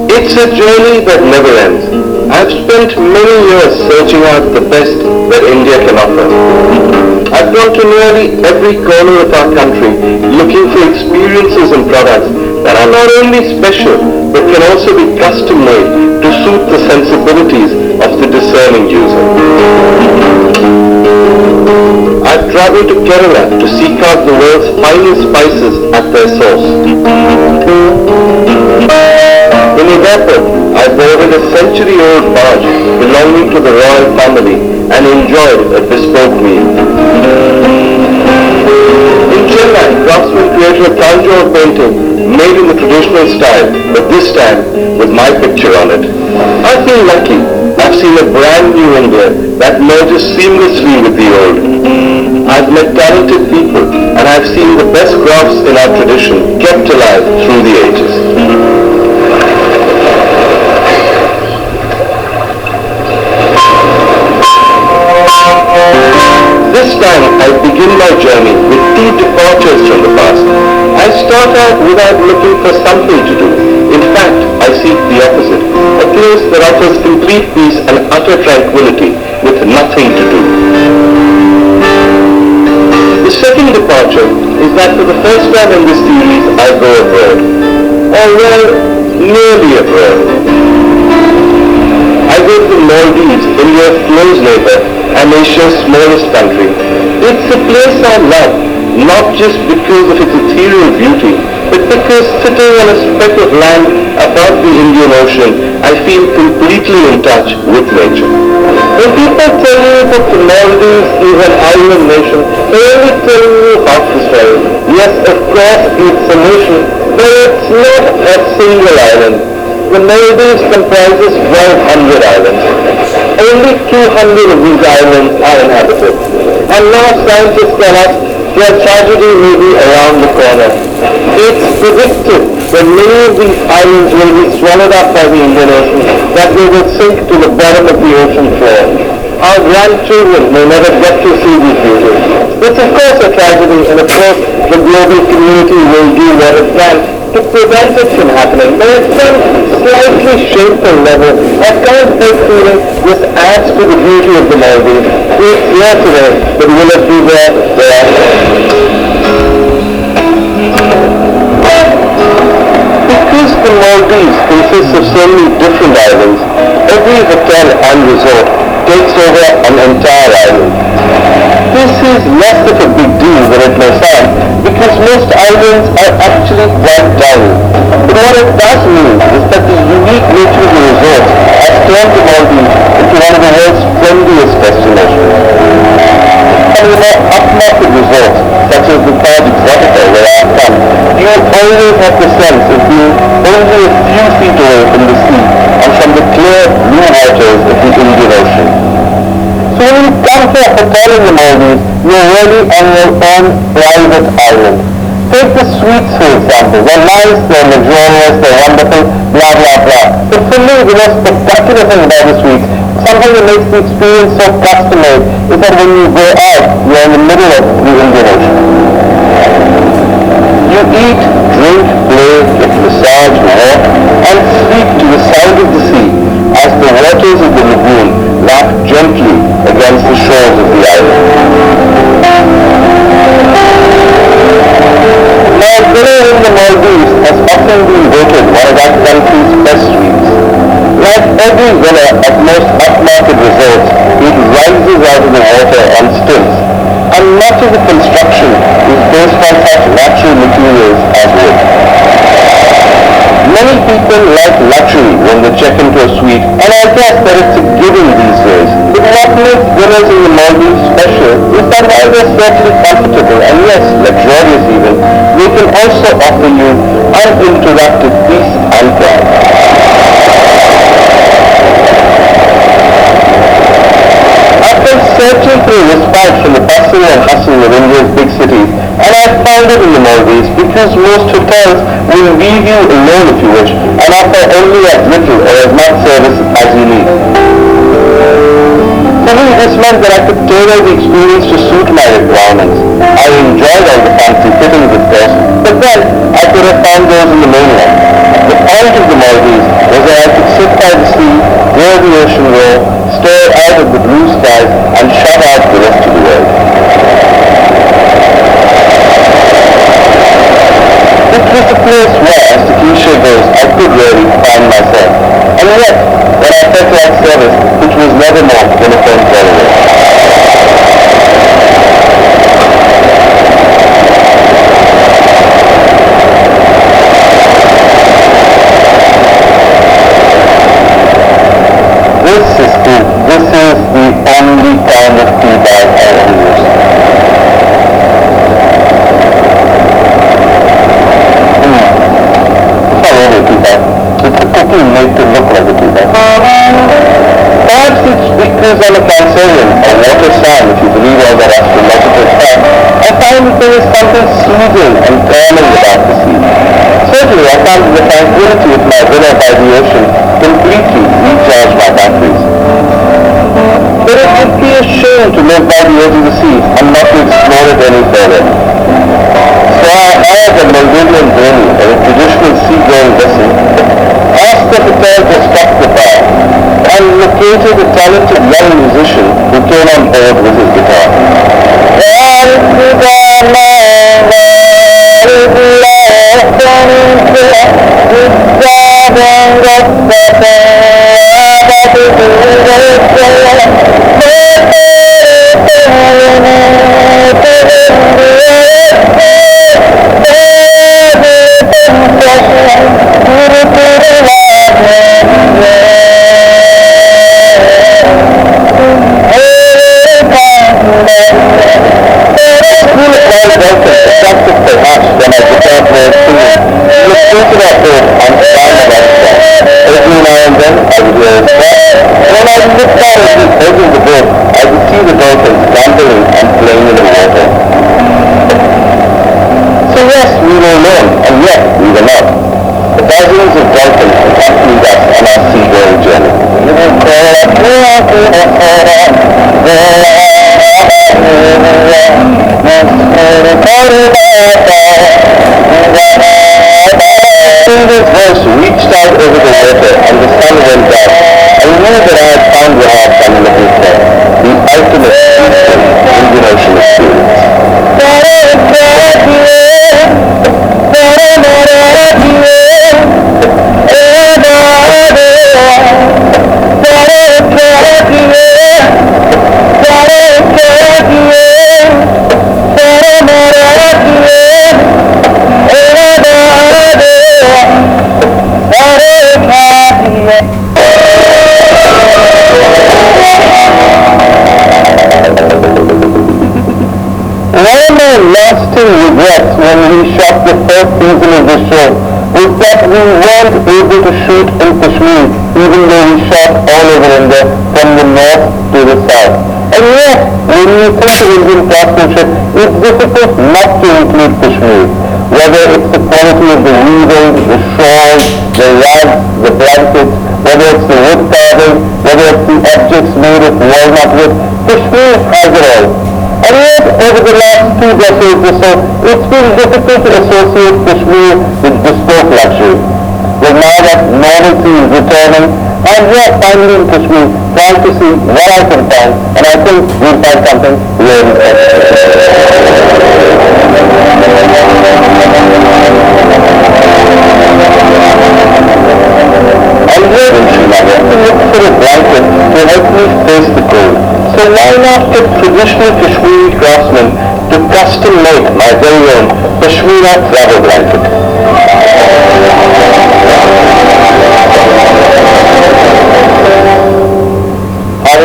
It's a journey that never ends. I've spent many years searching out the best that India can offer. I've gone to nearly every corner of our country looking for experiences and products that are not only special but can also be custom made to suit the sensibilities of the discerning user. I've traveled to Kerala to seek out the world's finest spices at their source. In Udaipur, I boarded a century-old barge belonging to the royal family and enjoyed a bespoke meal. In Chennai, craftsmen created a Tanjore painting made in the traditional style, but this time with my picture on it. I feel lucky. I've seen a brand new India that merges seamlessly with the old. I've met talented people and I've seen the best crafts in our tradition kept alive through the ages. This time I begin my journey with two departures from the past. I start out without looking for something to do. In fact, I seek the opposite, a place that offers complete peace and utter tranquility with nothing to do. The second departure is that for the first time in this series I go abroad. Or well, nearly abroad. I go to the Maldives, India's close neighbor and Asia's smallest country. It's a place I love, not just because of its ethereal beauty, but because sitting on a speck of land above the Indian Ocean, I feel completely in touch with nature. When people tell you that the Maldives is an island nation, they're only telling you half the story. Yes, of course, it's a nation, but it's not a single island. The Maldives comprises 1,200 islands. Only 200 of these islands are inhabited. And now scientists tell us their tragedy may be around the corner. It's predicted that many of these islands will be swallowed up by the Indian Ocean, that they will sink to the bottom of the ocean floor. Our grandchildren may never get to see these beauties. It's of course a tragedy, and of course the global community will do what it can to prevent it from happening. But at some slightly shameful level, I can't help feeling this adds to the beauty of the Maldives. It's here today, but will it be there thereafter? Because the Maldives consists of so many different islands, every hotel and resort takes over an entire island. This is less of a big deal than it may sound, because most islands are actually quite tiny. But what it does mean is that the unique nature of the resorts has turned the Maldives into one of the world's friendliest destinations. Some of the more upmarket resorts, such as the Taj Exotica where I have come, you always have the sense of being only a few feet away from the sea and from the clear blue waters of the Indian Ocean. So when you come to a hotel in the Maldives, you're really on your own private island. Take the suites for example. They're nice, they're luxurious, they're wonderful, blah blah blah. But for me, the most spectacular thing about the suites, something that makes the experience so custom-made, is that when you go out, you're in the middle of the Indian Ocean. You eat, drink, play, get massage, walk, and sleep to the sound of the sea as the waters of the lagoon lap gently against the shores of the island. Now, dinner in the Maldives has often been voted one of that country's best suites. Like every villa at most upmarket resorts, it rises out of the water on stilts, and much of the construction is based on such natural materials as wood. Many people like luxury when they check into a suite, and I guess that it's a given these days. But what makes villas in the Maldives special is that while they're certainly comfortable and yes, luxurious even, they can also offer you uninterrupted peace and quiet. I've been searching for a respite from the bustle and hustle of India's big cities, and I've found it in the Maldives because most hotels will leave you alone if you wish, and offer only as little or as much service as you need. For me, this meant that I could tailor the experience to suit my requirements. I enjoyed all the fancy fittings, of course, but then I could have found those in the mainland. The point of the a place where, as the cliche goes, I could really find myself. And yet, when I felt like service, which was never more than a phone call away. This is tea. This is the only kind of tea that I ever used. It's not really a tea bag. It's a cookie made to look like a tea bag. Perhaps it's because I'm a Cancerian, a water sign if you believe all that astrological stuff. I find that there is something soothing and calming about the sea. Certainly, I found that the tranquility of my villa by the ocean completely recharged my batteries. But it would be a shame to live by the edge of the sea and not to explore it any further. So I hired a Maldivian dinghy or a traditional sea-going vessel, asked the hotel to stop the bar, and located a talented young musician who came on board with his guitar. Able to shoot in Kashmir, even though we shot all over India from the north to the south. And yet, when you think of Indian craftsmanship, it's difficult not to include Kashmir. Whether it's the quality of the weaving, the shawls, the rugs, the blankets, whether it's the wood carving, whether it's the objects made of walnut wood, Kashmir has it all. And yet, over the last 2 decades or so, it's been difficult to associate Kashmir with bespoke luxury. But now that novelty is returning, and we are finally in Kashmir trying to see what I can find, and I think we'll find something really special. I'm here in Srinagar to look for a blanket to help me face the cold. So why not get traditional Kashmiri craftsmen to custom make my very own Pashmina travel blanket?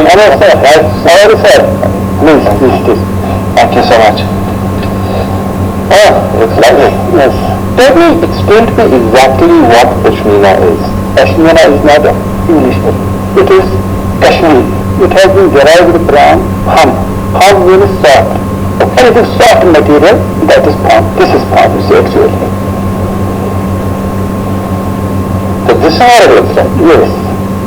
Hello sir, sorry sir. Please. Thank you so much. Oh, it's lovely. Yes. Tell me, explain to me exactly what Pashmina is. Pashmina is not an English word. It is Kashmiri. It has been derived from hum. Hum means soft. And it is soft material that is formed. This is formed, you see, actually. So this is what it looks like? Yes.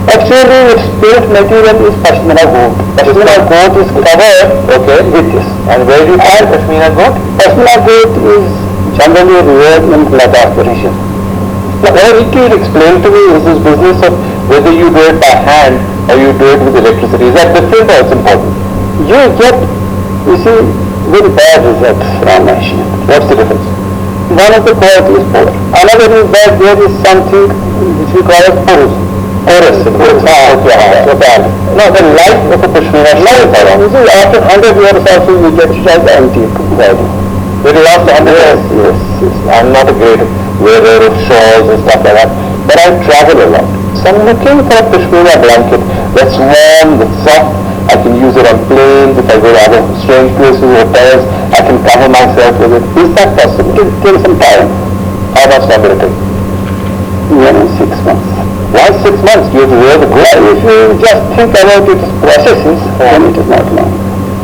Actually, its built material is Pashmina goat. Pashmina goat is covered, with this. And where do you find Pashmina goat? Pashmina goat is generally reared in Ladakh region. Now, what I need you to explain to me is this business of whether you do it by hand or you do it with electricity. Is that different or it's important? You see, very bad results from machine. What's the difference? One of the qualities is poor. Another is that there is something which we call as porous. Porous. No, the life of a Pashmina life. You see, after 100 years also you get it as antique value. Very last 100 years? Yes. I'm not a great wearer of shawls and stuff like that, but I travel a lot. So I'm looking for a Pashmina blanket that's warm, that's soft. I can use it on planes, if I go to other strange places, hotels, I can cover myself with it. Is that possible? Give some time. How much time will it take? 6 months. Why 6 months? Do you have to wear the good? If you just think about its processes, then it is not long.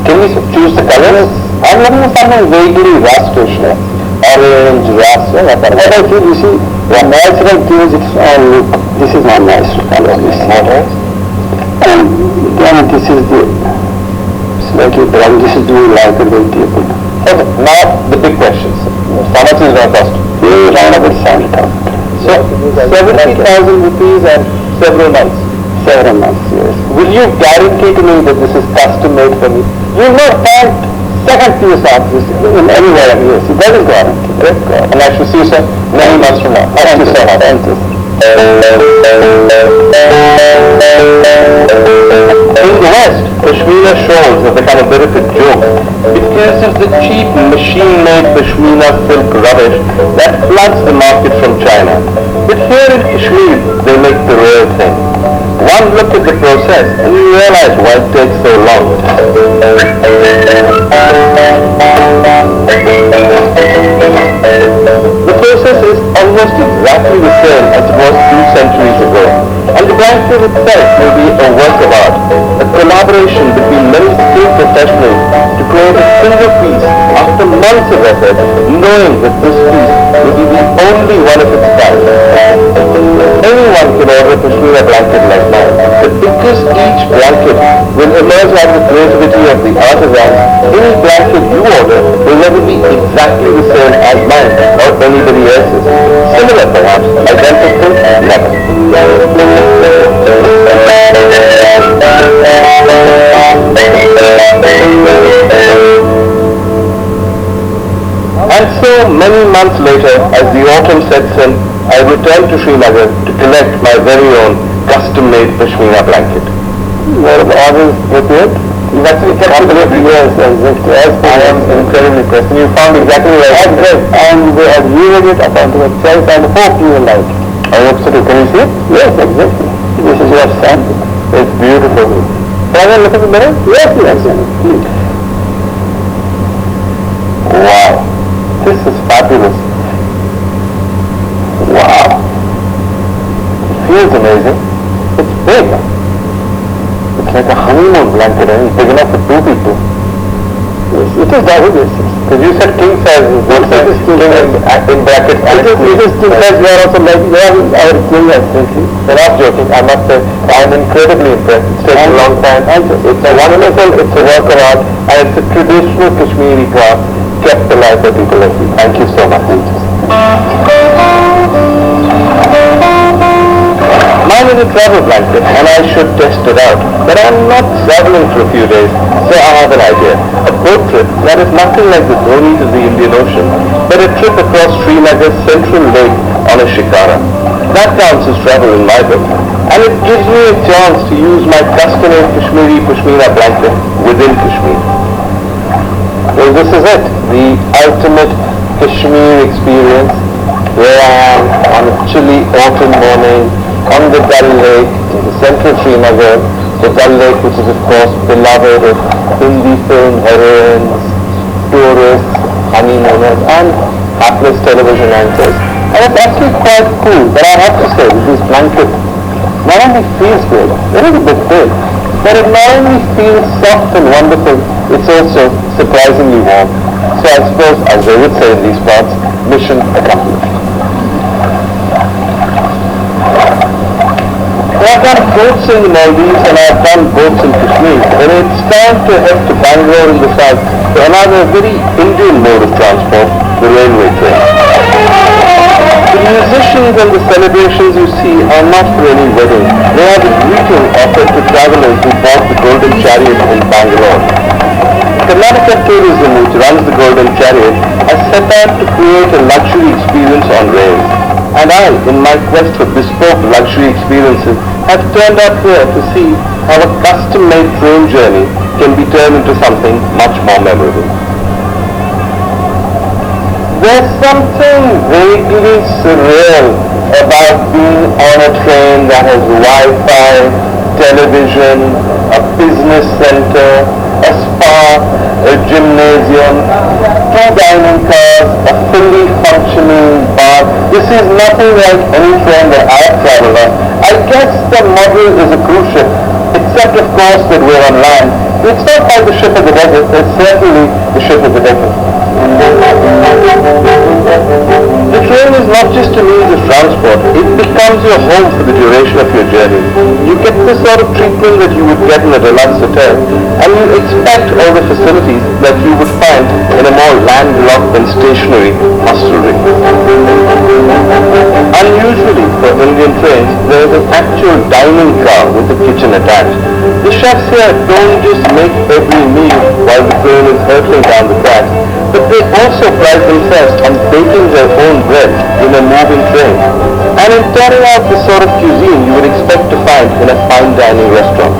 Can we choose the colors? I'm looking for something vaguely rustish, orange, rust, what I feel, you see, the natural gives its own look. This is not natural color, you see. And then this is the slightly brown, this is the lighter than table. Okay, now the big questions. How much is it going to cost? Around about 70,000. So 70,000 rupees and several months? Several months, yes. Will you guarantee to me that this is custom made for me? You will not find second piece of this in anywhere, yes. That is guaranteed. Great. And I shall see you, sir, many months from now. Thank you so much. Thank you. In the West, Pashmina shawls have become a bit of a joke because of the cheap machine-made Pashmina silk rubbish that floods the market from China. But here in Kashmir, they make the real thing. One look at the process and you realize why it takes so long. The process is almost exactly the same as it was 2 centuries ago, and the blanket itself may be a work of art, a collaboration between many skilled professionals to create a single piece after months of effort, knowing that this piece will be the only one of its kind. Anyone can order a Pashmina blanket like mine, but because each blanket will emerge out of the creativity of the artisans, any blanket you order will never be exactly the same as mine or anybody else's. Similar perhaps, identical, never. And so many months later, as the autumn sets in, I returned to Srinagar to collect my very own custom-made Pashmina blanket. Were the orders prepared? You've actually kept it for years, I am incredibly impressed. And you found exactly what I wanted. And they are viewing it up onto a shelf and hope you will like it. I hope so too. Can you see it? Yes, exactly. This is your sample. It's beautiful. Can I look at the mirror? Yes, please. Wow. This is fabulous. Wow. It feels amazing. It's big. It's like a honeymoon blanket, and it's big enough for 2 people. Yes, it is double this. Because you said king size. What size is king in brackets? It is king size. We are also like, we are our king, I think. You're not joking. I must say, I am incredibly impressed. It's taken a long time. It's a wonderful, it's a work of art, and it's a traditional Kashmiri craft kept alive by people like you. Thank you so much. Mine is a travel blanket and I should test it out. But I'm not traveling for a few days, so I have an idea. A boat trip that is nothing like the Dhoni to the Indian Ocean, but a trip across Srinagar's central lake on a shikara. That counts as travel in my book. And it gives me a chance to use my custom-made Kashmiri Pashmina blanket within Kashmir. Well, this is it, the ultimate Kashmir experience. Here I am on a chilly autumn morning on the Dal Lake in the central Srinagar, the Dal Lake which is of course beloved of Hindi film heroines, tourists, honeymooners and hapless television anchors. And it's actually quite cool, but I have to say that this blanket not only feels good, it is a bit big, but it not only feels soft and wonderful, it's also surprisingly warm. So I suppose, as they would say in these parts, mission accomplished. Well, I've done boats in the Maldives and I've done boats in Kashmir, and it's time to head to Bangalore in the south for another very Indian mode of transport, the railway train. The The musicians and the celebrations you see are not for any wedding. They are the greeting offered to travelers who board the Golden Chariot in Bangalore. Karnataka Tourism, which runs the Golden Chariot, has set out to create a luxury experience on rails. And I, in my quest for bespoke luxury experiences, have turned out here to see how a custom-made train journey can be turned into something much more memorable. There's something vaguely surreal about being on a train that has Wi-Fi, television, a business center, a spa, a gymnasium, two dining cars, a fully functioning bar. This is nothing like any train that I have traveled on. I guess the model is a cruise ship, except of course that we're on land. It's not like the ship of the desert, it's certainly the ship of the desert. The train is not just a means of transport, it becomes your home for the duration of your journey. You get the sort of treatment that you would get in a deluxe hotel, and you expect all the facilities that you would find in a more landlocked and stationary hostelry. Unusually for Indian trains, there is an actual dining car with a kitchen attached. The chefs here don't just make every meal while the train is hurtling down the tracks, but they also pride themselves on baking their own bread in a moving train, and in turning out the sort of cuisine you would expect to find in a fine dining restaurant.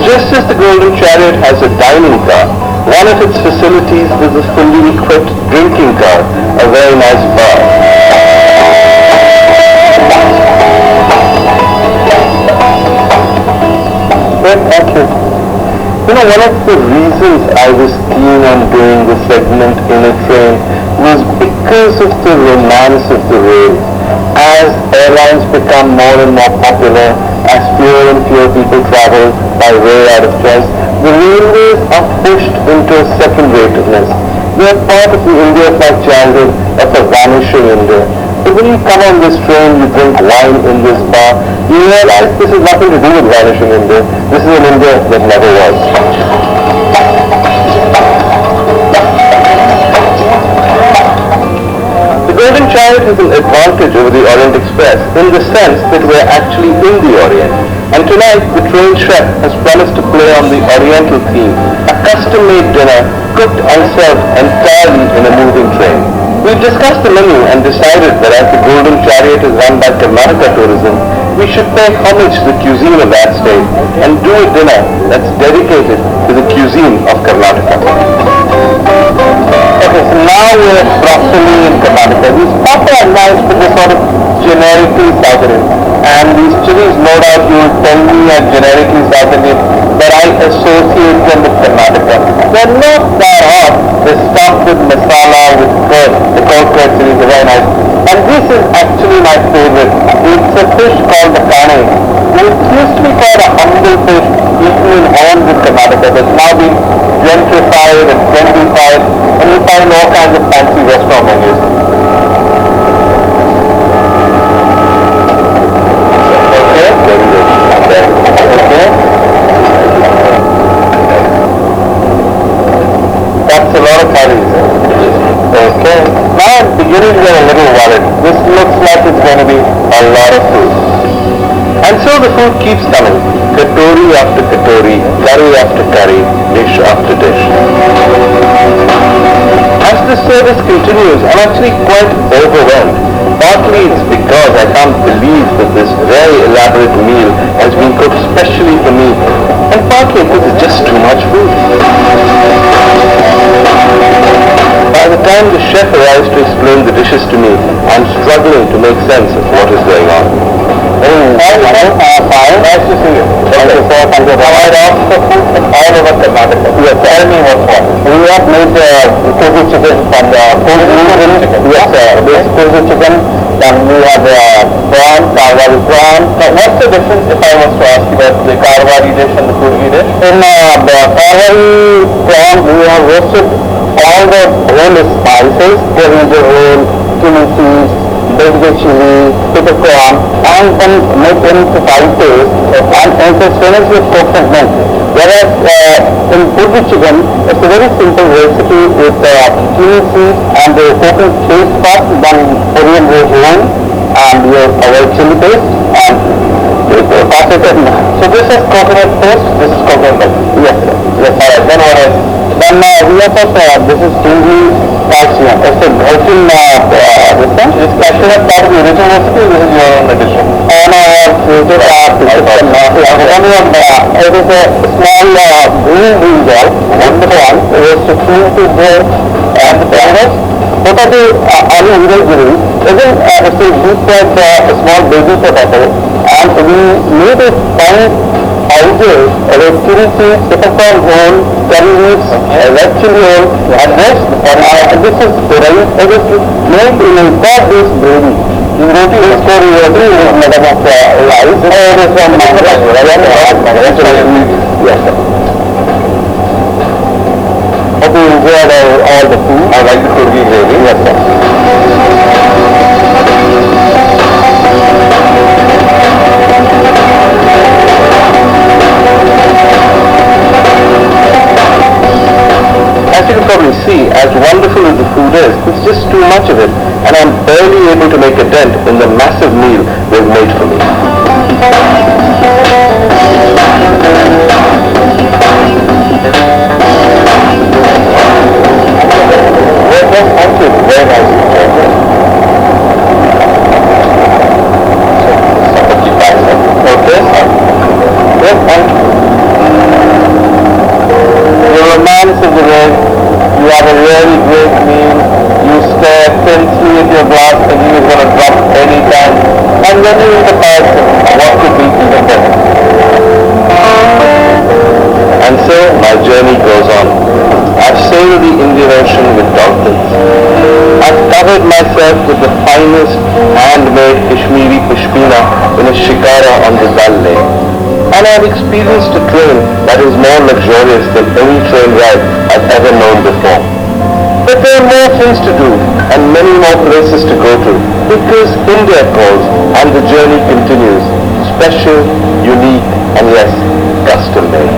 Just as the Golden Chariot has a dining car, one of its facilities is a fully equipped drinking car, a very nice bar. Thank you. One of the reasons I was keen on doing this segment in a train was because of the romance of the rail. As airlines become more and more popular, as fewer and fewer people travel by rail out of choice, the railways are pushed into second-ratedness. They are part of the India of my childhood, of a vanishing India. But when you come on this train, you drink wine in this bar, you realize this has nothing to do with vanishing India. This is an India that never was. The Golden Chariot has an advantage over the Orient Express in the sense that we're actually in the Orient. And tonight, the train chef has promised to play on the Oriental theme, a custom-made dinner cooked and served entirely in a moving train. We discussed the menu and decided that as the Golden Chariot is run by Karnataka Tourism, we should pay homage to the cuisine of that state and do a dinner that's dedicated to the cuisine of Karnataka. Okay, so now we're properly in Karnataka. These pasta are nice, but they're sort of generically South Indian. And these chilies, no doubt you will tell me are generically South Indian, but I associate them with Karnataka. They're not that hot. They're stuffed with masala, with curd. The cold curd chilies are very nice. And this is actually my favorite. It's a fish called the kane. It used to be called a humble fish eaten in homes in Karnataka. It's now been gentrified and trendified, and you find all kinds of fancy restaurant menus. That's a lot of curries. Okay. Now I'm beginning to get a little worried. This looks like it's going to be a lot of food. And so the food keeps coming. Katori after katori, curry after curry, dish after dish. As the service continues, I'm actually quite overwhelmed. Partly it's because I can't believe that this very elaborate meal has been cooked specially for me, and partly because it's just too much food. By the time the chef arrives to explain the dishes to me, I'm struggling to make sense of what is going on. Fine. Nice to see you. Thank you for coming. Right off all over Karnataka. Yes, tell me what's what. We have made kuzu chicken from the kuzu chicken. Yes, this kuzu chicken. Then we have prawn, karwari prawn. Now, what's the difference if I was to ask you about the karwari dish and the kurgi dish? In the karwari prawn, we have roasted all the whole spices. There is the whole chili seeds, baby chili, peppercorn, and then make them to five days, and also finish with coconut milk. Whereas in baby chicken, it's a very simple recipe with chili seeds and the coconut paste part, then Korean rose wine, and your chili paste, and pass it in. So this is coconut paste, this is coconut milk. Yes, yes. Alright, then what else? Then we have this is chili calcium. It's a Gaussian this one. This calcium is part of the original recipe. This is your own addition. And I have created it is a small green ball. Wonderful one. It is to clean to the potatoes. What are the aloo ingredients? Again, it's a deep fried small baby potato, and we made it fine powder with chili seeds, peppercorn whole, curry leaves, red chili whole, and this. And this is the rice. It is made in a God-based gravy. The roti is for roti is made up of rice. It is from yes, sir. Hope you enjoyed all the food. I like the kurgi gravy. Yes, sir. As you can probably see, as wonderful as the food is, it's just too much of it, and I'm barely able to make a dent in the massive meal they've made for me. Thank you. Very nice. Okay. Yes, thank you. The romance of the way you have a really great meal, you stare intensely at your glass and you is going to drop any time, and then you eat the person, what could be even better? And so my journey goes on. I've sailed the Indian Ocean with dolphins. I've covered myself with the finest handmade Kashmiri Pashmina in a shikara on the Dal Lake. And I've experienced a train that is more luxurious than any train ride I've ever known before. But there are more things to do and many more places to go to, because India calls and the journey continues. Special, unique, and yes, custom made.